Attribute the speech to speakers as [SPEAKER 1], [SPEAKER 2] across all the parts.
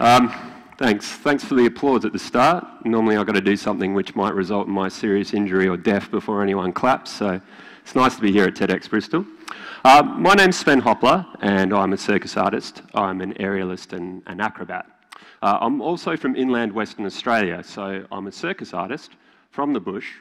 [SPEAKER 1] Um, Thanks for the applause at the start. Normally I've got to do something which might result in my serious injury or death before anyone claps, so it's nice to be here at TEDxBristol. My name's Sven Hopla, and I'm a circus artist. I'm an aerialist and an acrobat. I'm also from inland Western Australia, so I'm a circus artist from the bush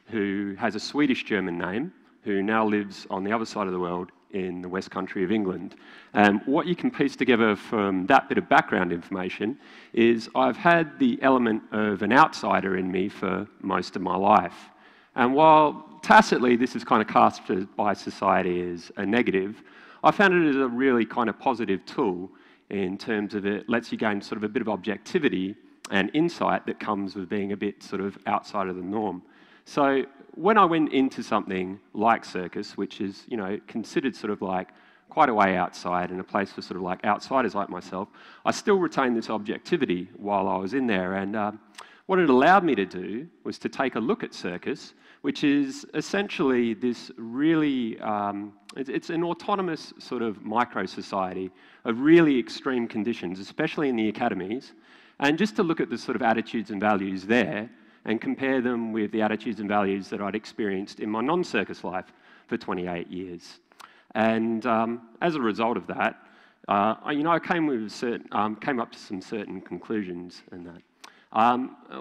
[SPEAKER 1] who has a Swedish-German name, who now lives on the other side of the world in the West Country of England. And what you can piece together from that bit of background information is I've had the element of an outsider in me for most of my life. And while tacitly this is kind of cast by society as a negative, I found it as a really kind of positive tool in terms of it lets you gain sort of a bit of objectivity and insight that comes with being a bit sort of outside of the norm. So when I went into something like Circus, which is, you know, considered sort of like quite a way outside and a place for sort of like outsiders like myself, I still retained this objectivity while I was in there. And what it allowed me to do was to take a look at Circus, which is essentially this really, it's an autonomous sort of micro-society of really extreme conditions, especially in the academies, and just to look at the sort of attitudes and values there and compare them with the attitudes and values that I'd experienced in my non-circus life for 28 years. And as a result of that, I came up to some certain conclusions in that.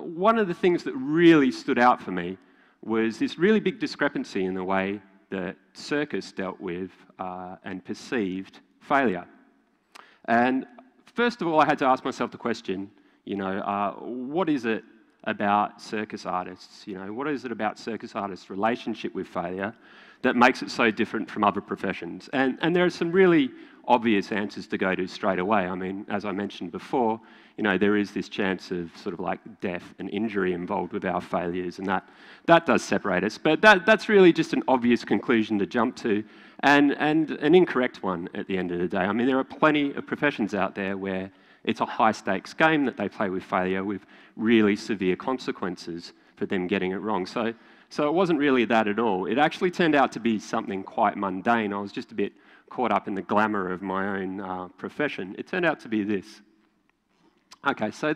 [SPEAKER 1] One of the things that really stood out for me was this really big discrepancy in the way that circus dealt with and perceived failure. And first of all, I had to ask myself the question, you know, what is it about circus artists? You know, what is it about circus artists' relationship with failure that makes it so different from other professions? And there are some really obvious answers to go to straight away. I mean, as I mentioned before, you know, there is this chance of sort of like death and injury involved with our failures, and that does separate us. But that's really just an obvious conclusion to jump to, and an incorrect one at the end of the day. I mean, there are plenty of professions out there where it's a high-stakes game that they play with failure with really severe consequences for them getting it wrong. So it wasn't really that at all. It actually turned out to be something quite mundane. I was just a bit caught up in the glamour of my own profession. It turned out to be this. Okay, so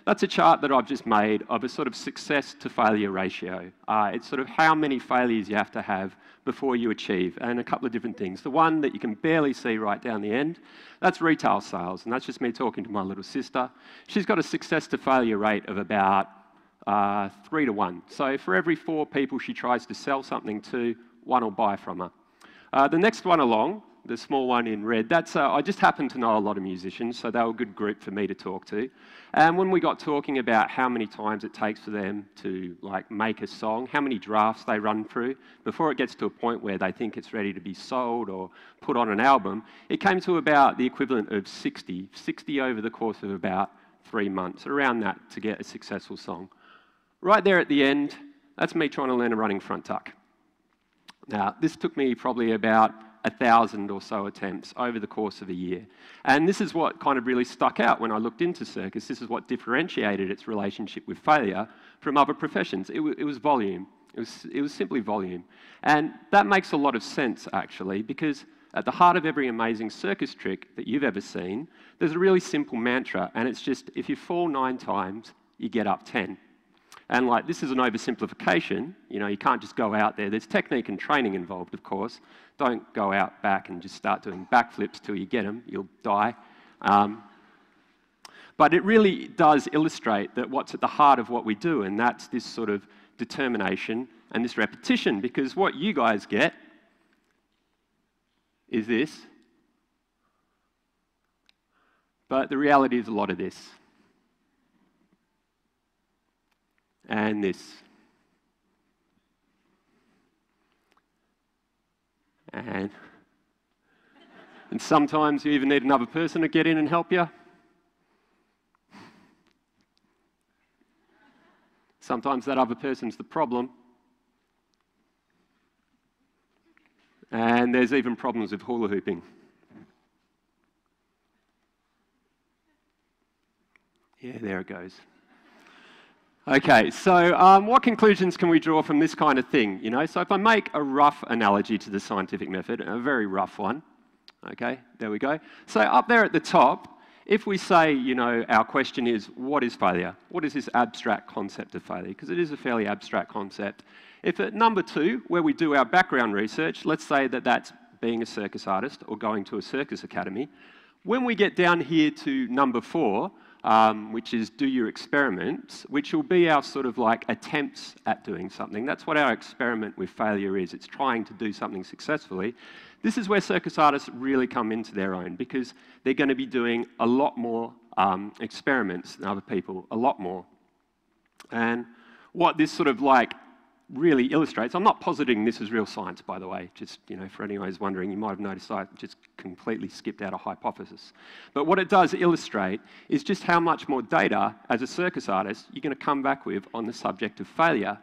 [SPEAKER 1] that's a chart that I've just made of a sort of success to failure ratio. It's sort of how many failures you have to have before you achieve, and a couple of different things. The one that you can barely see right down the end, that's retail sales, and that's just me talking to my little sister. She's got a success to failure rate of about 3 to 1. So for every 4 people she tries to sell something to, 1 will buy from her. The next one along, the small one in red, that's, I just happen to know a lot of musicians, so they were a good group for me to talk to. And when we got talking about how many times it takes for them to like make a song, how many drafts they run through, before it gets to a point where they think it's ready to be sold or put on an album, it came to about the equivalent of 60 over the course of about 3 months, around that to get a successful song. Right there at the end, that's me trying to learn a running front tuck. Now, this took me probably about 1,000 or so attempts over the course of a year. And this is what kind of really stuck out when I looked into circus. This is what differentiated its relationship with failure from other professions. It was volume. It was simply volume. And that makes a lot of sense, actually, because at the heart of every amazing circus trick that you've ever seen, there's a really simple mantra, and it's just, if you fall 9 times, you get up 10. And like, this is an oversimplification. You know, you can't just go out there. There's technique and training involved, of course. Don't go out back and just start doing backflips till you get them. You'll die. But it really does illustrate that what's at the heart of what we do, and that's this sort of determination and this repetition, because what you guys get is this. But the reality is a lot of this. And this. And sometimes you even need another person to get in and help you. Sometimes that other person's the problem. And there's even problems with hula hooping. Yeah, there it goes. Okay, so what conclusions can we draw from this kind of thing? You know, so if I make a rough analogy to the scientific method, a very rough one, okay, there we go. So up there at the top if we say, you know, our question is, what is failure? What is this abstract concept of failure? Because it is a fairly abstract concept. If at number 2, where we do our background research, let's say that that's being a circus artist or going to a circus academy, when we get down here to number 4, which is do your experiments, which will be our sort of like attempts at doing something. That's what our experiment with failure is. It's trying to do something successfully. This is where circus artists really come into their own, because they're going to be doing a lot more experiments than other people, a lot more. And what this sort of like really illustrates, I'm not positing this is real science, by the way, just, you know, for anyone who's wondering, you might have noticed I just completely skipped out a hypothesis. But what it does illustrate is just how much more data, as a circus artist, you're going to come back with on the subject of failure.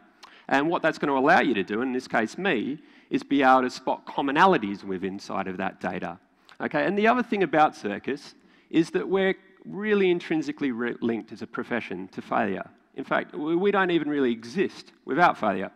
[SPEAKER 1] And what that's going to allow you to do, in this case me, is be able to spot commonalities with inside of that data. Okay, and the other thing about circus is that we're really intrinsically linked as a profession to failure. In fact, we don't even really exist without failure.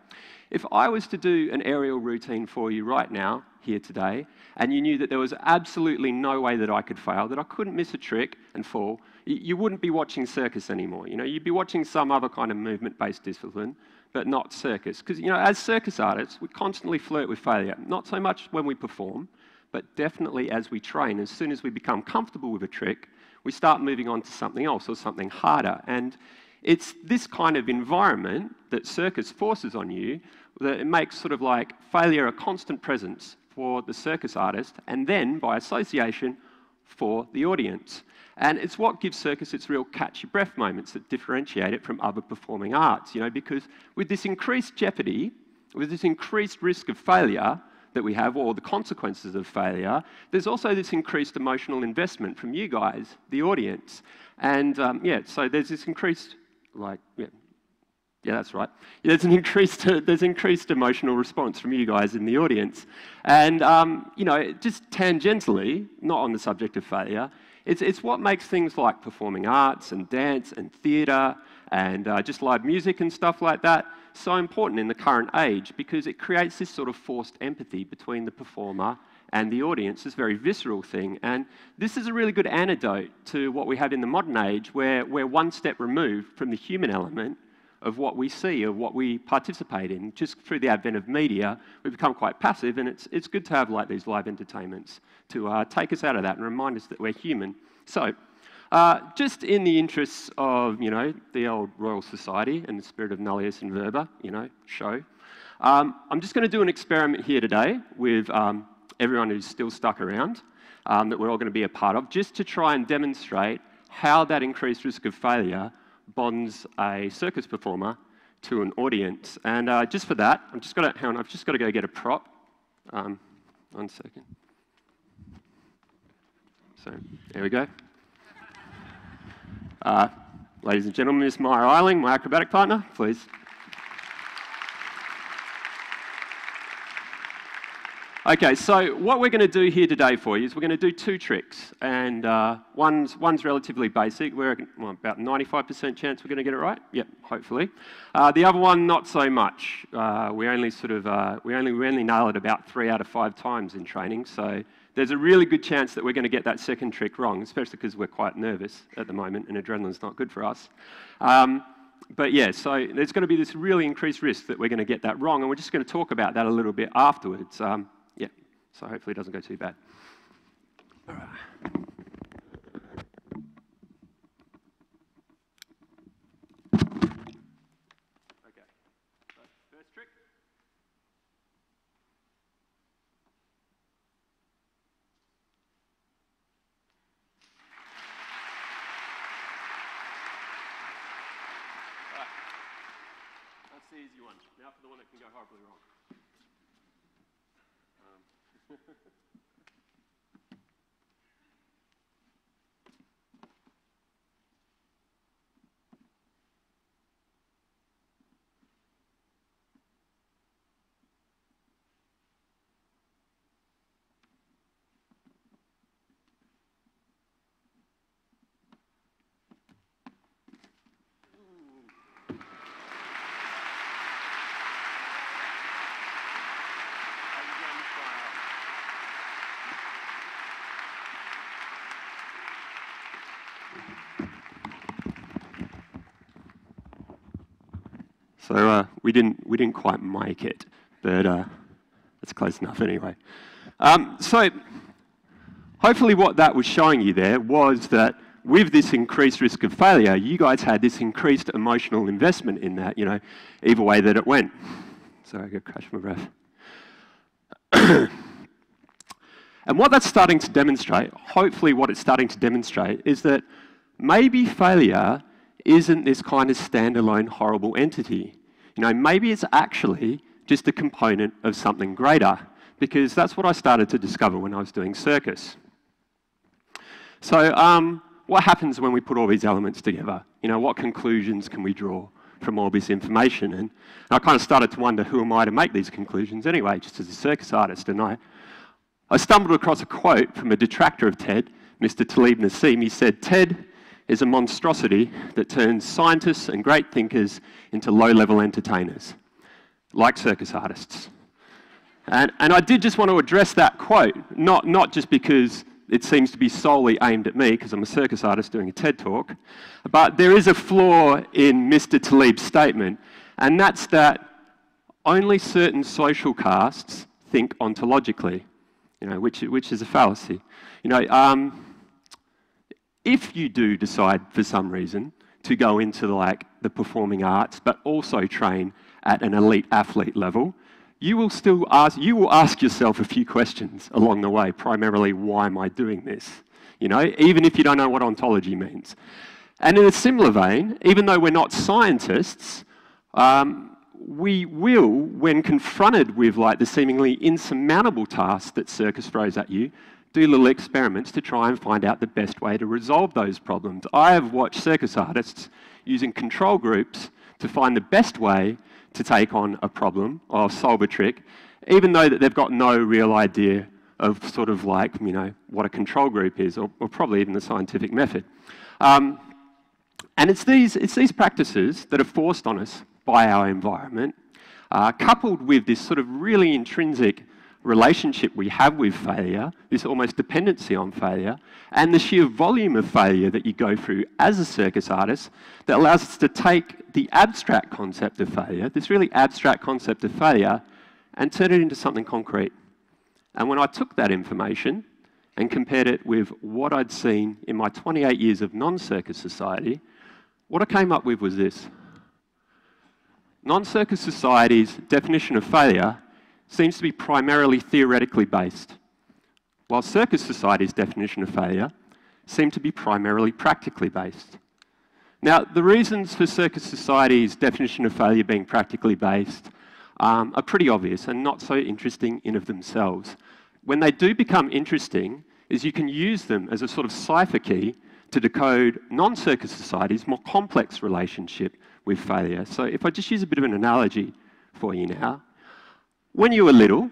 [SPEAKER 1] If I was to do an aerial routine for you right now, here today, and you knew that there was absolutely no way that I could fail, that I couldn't miss a trick and fall, you wouldn't be watching circus anymore. You know, you'd be watching some other kind of movement-based discipline, but not circus. Because, you know, as circus artists, we constantly flirt with failure. Not so much when we perform, but definitely as we train. As soon as we become comfortable with a trick, we start moving on to something else or something harder. And it's this kind of environment that circus forces on you that it makes sort of like failure a constant presence for the circus artist, and then, by association, for the audience. And it's what gives circus its real catch-your-breath moments that differentiate it from other performing arts, you know, because with this increased jeopardy, with this increased risk of failure that we have, or the consequences of failure, there's also this increased emotional investment from you guys, the audience. And yeah, so there's this increased, like, yeah, that's right. There's increased emotional response from you guys in the audience. And, you know, just tangentially, not on the subject of failure, it's what makes things like performing arts and dance and theatre and just live music and stuff like that so important in the current age, because it creates this sort of forced empathy between the performer and the audience, this very visceral thing. And this is a really good antidote to what we have in the modern age, where we're one step removed from the human element of what we see, of what we participate in. Just through the advent of media, we've become quite passive, and it's good to have like these live entertainments to take us out of that and remind us that we're human. So, just in the interests of, you know, the old Royal Society and the spirit of nullius in verba, you know, show, I'm just going to do an experiment here today with everyone who's still stuck around, that we're all going to be a part of, just to try and demonstrate how that increased risk of failure bonds a circus performer to an audience. And just for that, I've just got to go get a prop. 1 second. So, there we go. Ladies and gentlemen, Miss Maya Eiling, my acrobatic partner, please. Okay, so what we're going to do here today for you is we're going to do 2 tricks, and one's relatively basic. We're about 95% chance we're going to get it right. Yep, hopefully. The other one, not so much. We only nail it about 3 out of 5 times in training. So there's a really good chance that we're going to get that second trick wrong, especially because we're quite nervous at the moment, and adrenaline's not good for us. But yeah, so there's going to be this really increased risk that we're going to get that wrong, and we're just going to talk about that a little bit afterwards. Yeah, so hopefully it doesn't go too bad. All right. Okay, so first trick. All right, that's the easy one. Now for the one that can go horribly wrong. So we didn't quite make it, but it's close enough anyway. So hopefully what that was showing you there was that with this increased risk of failure, you guys had this increased emotional investment in that, either way that it went. Sorry, I got to catch my breath. And what that's starting to demonstrate, hopefully what it's starting to demonstrate, is that maybe failure isn't this kind of standalone horrible entity. Maybe it's actually just a component of something greater, because that's what I started to discover when I was doing Circus. So what happens when we put all these elements together? What conclusions can we draw from all this information? And I kind of started to wonder, who am I to make these conclusions anyway, just as a circus artist? And I stumbled across a quote from a detractor of TED, Mr. Talib Nassim. He said, "TED is a monstrosity that turns scientists and great thinkers into low-level entertainers, like circus artists." And I did just want to address that quote, not just because it seems to be solely aimed at me, because I'm a circus artist doing a TED talk, but there is a flaw in Mr. Talib's statement, and that's that only certain social castes think ontologically, which is a fallacy. If you do decide for some reason to go into the performing arts, but also train at an elite athlete level, you will ask yourself a few questions along the way. Primarily, why am I doing this? Even if you don't know what ontology means. And in a similar vein, even though we're not scientists, we will, when confronted with the seemingly insurmountable task that Circus throws at you, do little experiments to try and find out the best way to resolve those problems. I have watched circus artists using control groups to find the best way to take on a problem or solve a trick, even though that they've got no real idea of what a control group is, or probably even the scientific method. And it's these practices that are forced on us by our environment, coupled with this sort of really intrinsic relationship we have with failure, this almost dependency on failure, and the sheer volume of failure that you go through as a circus artist that allows us to take the abstract concept of failure, this really abstract concept of failure, and turn it into something concrete. And when I took that information and compared it with what I'd seen in my 28 years of non-circus society, what I came up with was this. Non-circus society's definition of failure seems to be primarily theoretically based, while circus society's definition of failure seemed to be primarily practically based. Now, the reasons for circus society's definition of failure being practically based are pretty obvious and not so interesting in of themselves. When they do become interesting is you can use them as a sort of cipher key to decode non-circus society's more complex relationship with failure. So if I just use a bit of an analogy for you now, when you were little,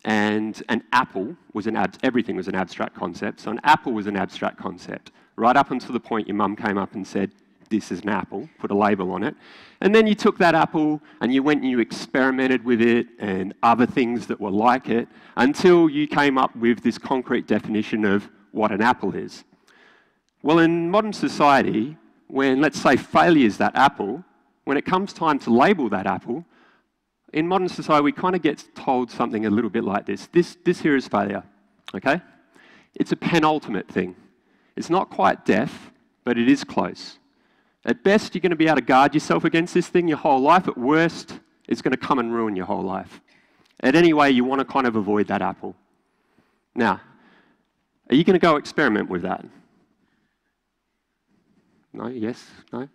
[SPEAKER 1] and an apple was everything was an abstract concept, so an apple was an abstract concept, right up until the point your mum came up and said, "This is an apple," put a label on it, and then you took that apple and you went and you experimented with it and other things that were like it until you came up with this concrete definition of what an apple is. Well, in modern society, when, let's say, failure is that apple, when it comes time to label that apple, in modern society, we kind of get told something a little bit like this. This here is failure, okay? It's a penultimate thing. It's not quite death, but it is close. At best, you're going to be able to guard yourself against this thing your whole life. At worst, it's going to come and ruin your whole life. At any way, you want to kind of avoid that apple. Now, are you going to go experiment with that? No? Yes? No?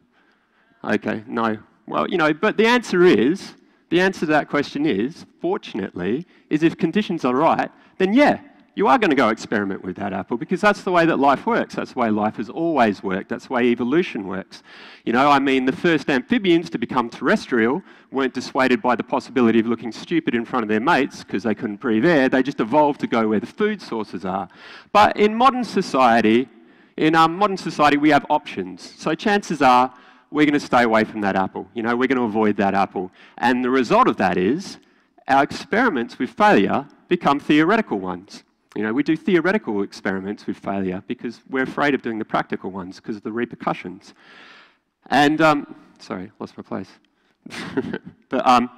[SPEAKER 1] Okay, no. Well, but the answer to that question is, fortunately, is if conditions are right, then yeah, you are going to go experiment with that apple because that's the way that life works. That's the way life has always worked. That's the way evolution works. The first amphibians to become terrestrial weren't dissuaded by the possibility of looking stupid in front of their mates because they couldn't breathe air. They just evolved to go where the food sources are. But in modern society, we have options. So chances are we're going to stay away from that apple. We're going to avoid that apple. And the result of that is our experiments with failure become theoretical ones. You know, we do theoretical experiments with failure because we're afraid of doing the practical ones because of the repercussions. And, sorry, lost my place. But,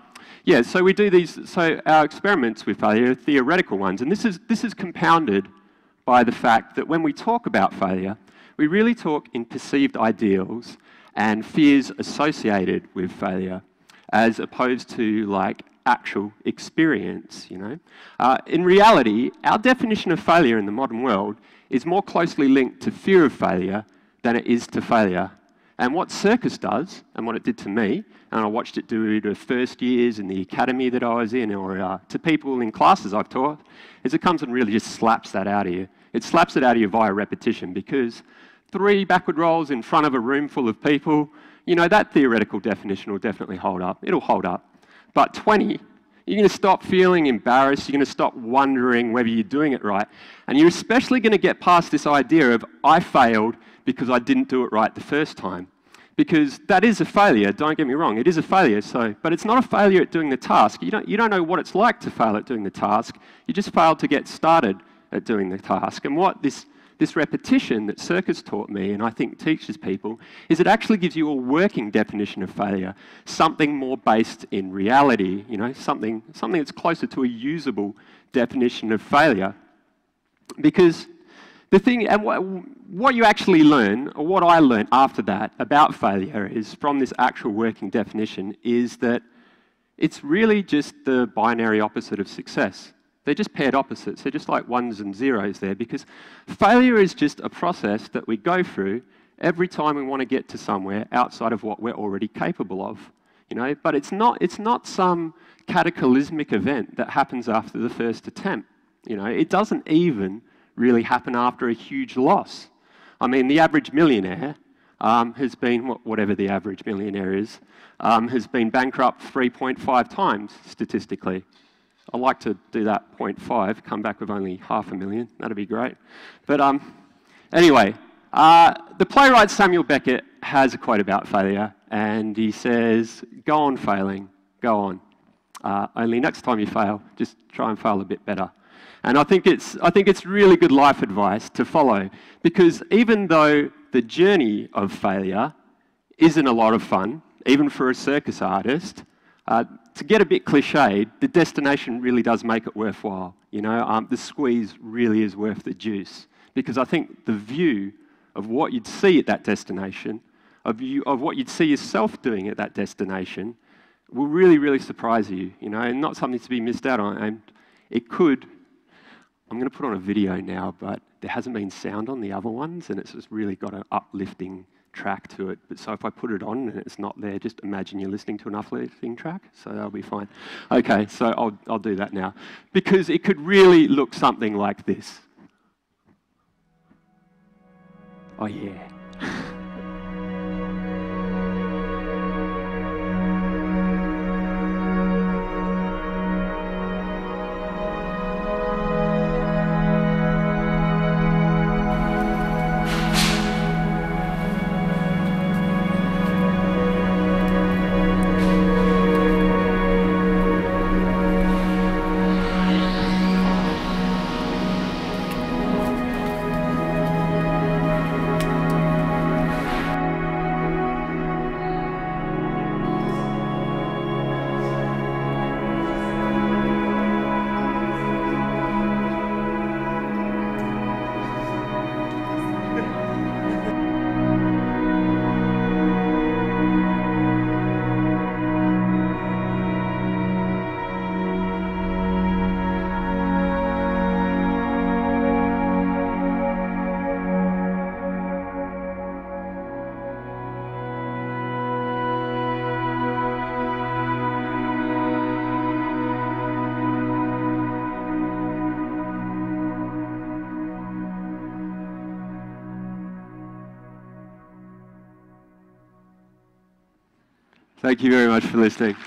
[SPEAKER 1] yeah, so we do these, so our experiments with failure are theoretical ones, and this is compounded by the fact that when we talk about failure, we really talk in perceived ideals and fears associated with failure, as opposed to like actual experience, you know. In reality, our definition of failure in the modern world is more closely linked to fear of failure than it is to failure. And what Circus does, and what it did to me, and I watched it do to first years in the academy that I was in, or to people in classes I've taught, is it comes and really just slaps that out of you. It slaps it out of you via repetition, because 3 backward rolls in front of a room full of people, you know, that theoretical definition will definitely hold up. It'll hold up. But 20, you're going to stop feeling embarrassed, you're going to stop wondering whether you're doing it right, and you're especially going to get past this idea of, I failed because I didn't do it right the first time. Because that is a failure, don't get me wrong, it is a failure, but it's not a failure at doing the task. You don't know what it's like to fail at doing the task, you just failed to get started at doing the task. And what this repetition that Circus taught me, and I think teaches people, is it actually gives you a working definition of failure, something more based in reality, you know, something that's closer to a usable definition of failure. Because the thing, and what you actually learn, or what I learned after that about failure is, from this actual working definition, is that it's really just the binary opposite of success. They're just paired opposites. They're just like ones and zeros there, because failure is just a process that we go through every time we want to get to somewhere outside of what we're already capable of. You know, but it's not some cataclysmic event that happens after the first attempt. You know, it doesn't even really happen after a huge loss. I mean, the average millionaire has been, whatever the average millionaire is, has been bankrupt 3.5 times statistically. I like to do that 0.5, come back with only $500,000. That'd be great. But anyway, the playwright Samuel Beckett has a quote about failure, and he says, "Go on failing, go on. Only next time you fail, just try and fail a bit better." And I think it's really good life advice to follow, because even though the journey of failure isn't a lot of fun, even for a circus artist, to get a bit cliched, the destination really does make it worthwhile. You know, the squeeze really is worth the juice, because I think the view of what you'd see at that destination, of what you'd see yourself doing at that destination, will really, really surprise you. You know, and not something to be missed out on. And it could. I'm going to put on a video now, but there hasn't been sound on the other ones, and it's just really got an uplifting track to it. But so if I put it on and it's not there, just imagine you're listening to an uplifting track, so that'll be fine. Okay, so I'll do that now, because it could really look something like this. Oh yeah. Thank you very much for listening.